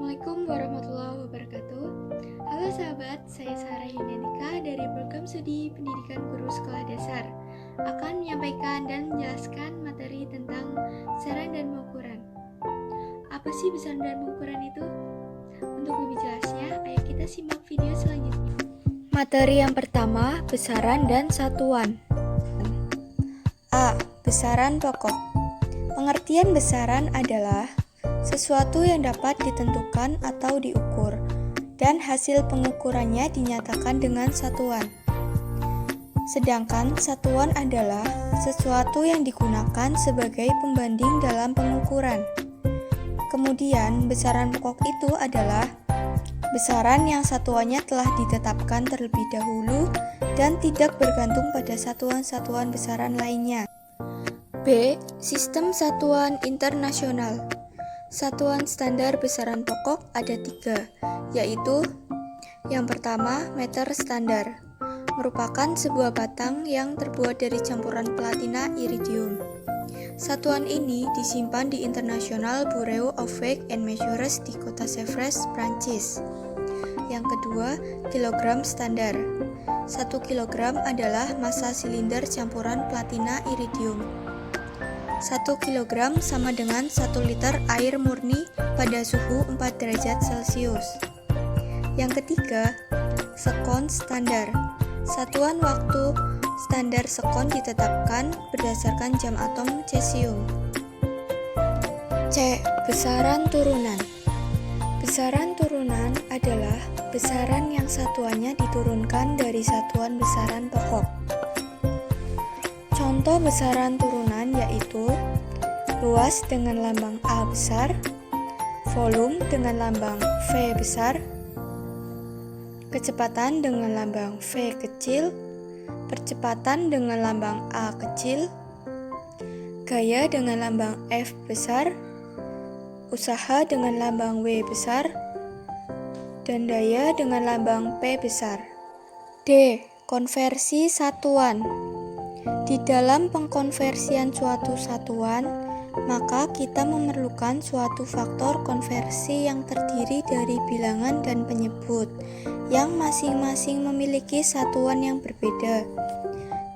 Assalamualaikum warahmatullahi wabarakatuh. Halo sahabat, saya Sarah Yunanika dari program studi pendidikan guru sekolah dasar akan menyampaikan dan menjelaskan materi tentang besaran dan pengukuran. Apa sih besaran dan pengukuran itu? Untuk lebih jelasnya, ayo kita simak video selanjutnya. Materi yang pertama, besaran dan satuan. A. Besaran pokok. Pengertian besaran adalah sesuatu yang dapat ditentukan atau diukur, dan hasil pengukurannya dinyatakan dengan satuan. Sedangkan satuan adalah sesuatu yang digunakan sebagai pembanding dalam pengukuran. Kemudian, besaran pokok itu adalah besaran yang satuannya telah ditetapkan terlebih dahulu dan tidak bergantung pada satuan-satuan besaran lainnya. B. Sistem satuan internasional. Satuan standar besaran pokok ada 3, yaitu yang pertama, meter standar, merupakan sebuah batang yang terbuat dari campuran platina iridium. Satuan ini disimpan di International Bureau of Weight and Measures di kota Sèvres, Prancis. Yang kedua, kilogram standar. 1 kilogram adalah massa silinder campuran platina iridium. 1 kg sama dengan 1 liter air murni pada suhu 4 derajat Celcius. Yang ketiga, sekon standar. Satuan waktu standar sekon ditetapkan berdasarkan jam atom cesium. C. Besaran turunan. Besaran turunan adalah besaran yang satuannya diturunkan dari satuan besaran pokok. Contoh besaran turunan yaitu luas dengan lambang A besar, volume dengan lambang V besar, kecepatan dengan lambang V kecil, percepatan dengan lambang A kecil, gaya dengan lambang F besar, usaha dengan lambang W besar, dan daya dengan lambang P besar. D. Konversi satuan. Di dalam pengkonversian suatu satuan, maka kita memerlukan suatu faktor konversi yang terdiri dari bilangan dan penyebut, yang masing-masing memiliki satuan yang berbeda,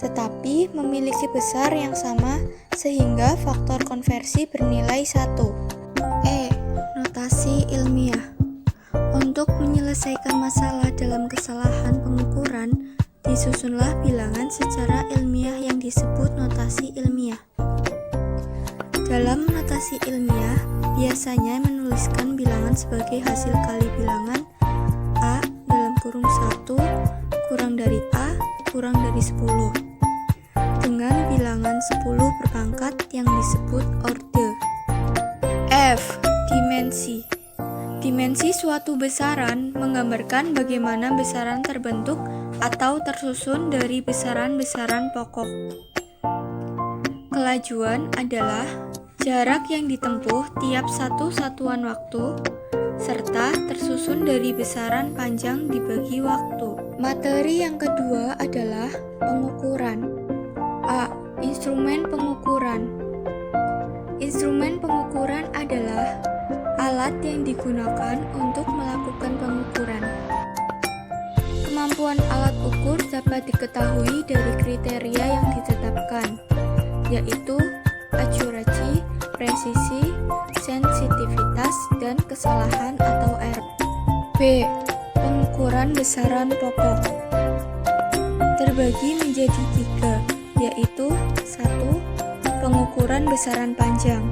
tetapi memiliki besar yang sama sehingga faktor konversi bernilai 1. E. Notasi ilmiah. Untuk menyelesaikan masalah dalam kesalahan pengukuran, disusunlah bilangan secara ilmiah yang disebut notasi ilmiah. Dalam notasi ilmiah, biasanya menuliskan bilangan sebagai hasil kali bilangan A dalam kurung 1 kurang dari A kurang dari 10 dengan bilangan 10 berpangkat yang disebut orde. F. Dimensi. Dimensi suatu besaran menggambarkan bagaimana besaran terbentuk atau tersusun dari besaran-besaran pokok. Kelajuan adalah jarak yang ditempuh tiap satu satuan waktu, serta tersusun dari besaran panjang dibagi waktu. Materi yang kedua adalah pengukuran. A. Instrumen pengukuran. Instrumen pengukuran adalah alat yang digunakan untuk melakukan pengukuran. Kemampuan alat ukur dapat diketahui dari kriteria yang ditetapkan, yaitu akurasi, presisi, sensitivitas, dan kesalahan atau error. B. Pengukuran besaran pokok terbagi menjadi 3, yaitu 1. Pengukuran besaran panjang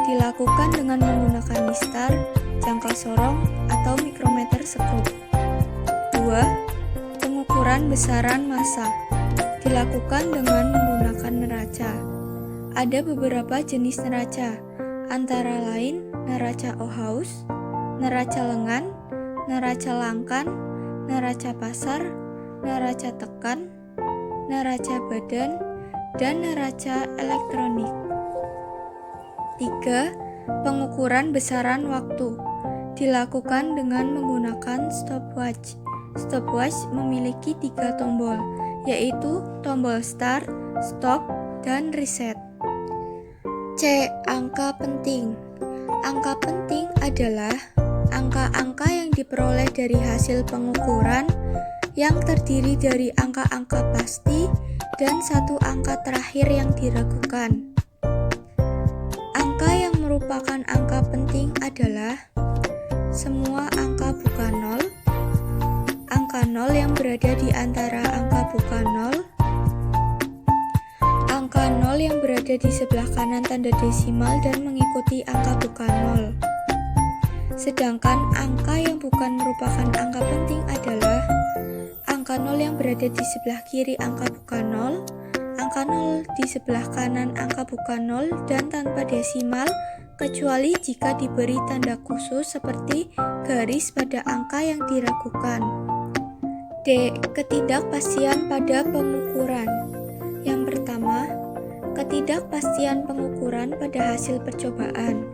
dilakukan dengan menggunakan mistar, jangkau sorong, atau mikrometer skrup. 2. Pengukuran besaran massa dilakukan dengan menggunakan neraca. Ada beberapa jenis neraca, antara lain neraca Ohaus, neraca lengan, neraca langkan, neraca pasar, neraca tekan, neraca badan, dan neraca elektronik. 3. Pengukuran besaran waktu dilakukan dengan menggunakan stopwatch. Stopwatch memiliki 3 tombol, yaitu tombol start, stop, dan reset. C. Angka penting. Angka penting adalah angka angka-angka yang diperoleh dari hasil pengukuran yang terdiri dari angka-angka pasti dan satu angka terakhir yang diragukan. Angka yang merupakan angka penting adalah semua angka bukan nol, angka nol yang berada di antara angka bukan nol, angka nol yang berada di sebelah kanan tanda desimal dan mengikuti angka bukan nol. Sedangkan angka yang bukan merupakan angka penting adalah angka nol yang berada di sebelah kiri angka bukan nol, angka nol di sebelah kanan angka bukan nol dan tanpa desimal kecuali jika diberi tanda khusus seperti garis pada angka yang diragukan. D. Ketidakpastian pada pengukuran. Yang pertama, ketidakpastian pengukuran pada hasil percobaan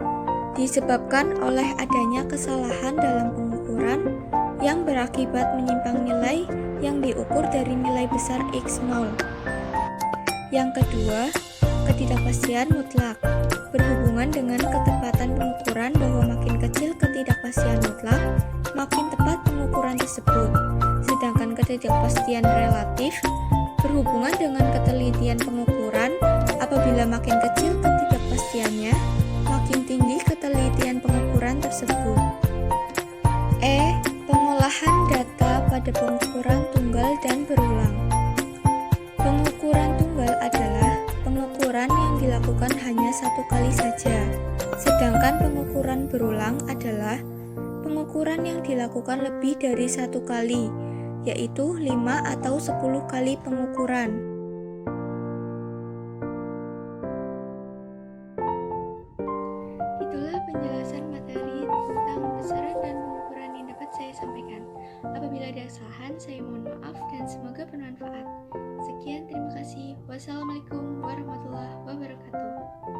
disebabkan oleh adanya kesalahan dalam pengukuran yang berakibat menyimpang nilai yang diukur dari nilai besar x0. Yang kedua, ketidakpastian mutlak berhubungan dengan ketepatan pengukuran bahwa makin kecil ketidakpastian mutlak, makin tepat pengukuran tersebut. Sedangkan ketidakpastian relatif berhubungan dengan ketelitian pengukuran apabila makin kecil ketidakpastiannya, makin tinggi ketelitian pengukuran tersebut. E. Pengolahan data pada pengukuran tunggal dan berulang. Pengukuran tunggal adalah pengukuran yang dilakukan hanya satu kali saja, sedangkan pengukuran berulang adalah pengukuran yang dilakukan lebih dari satu kali, yaitu 5 atau 10 kali pengukuran. Itulah penjelasan materi tentang besaran dan pengukuran yang dapat saya sampaikan. Apabila ada kesalahan, saya mohon maaf dan semoga bermanfaat. Sekian, terima kasih. Wassalamualaikum warahmatullahi wabarakatuh.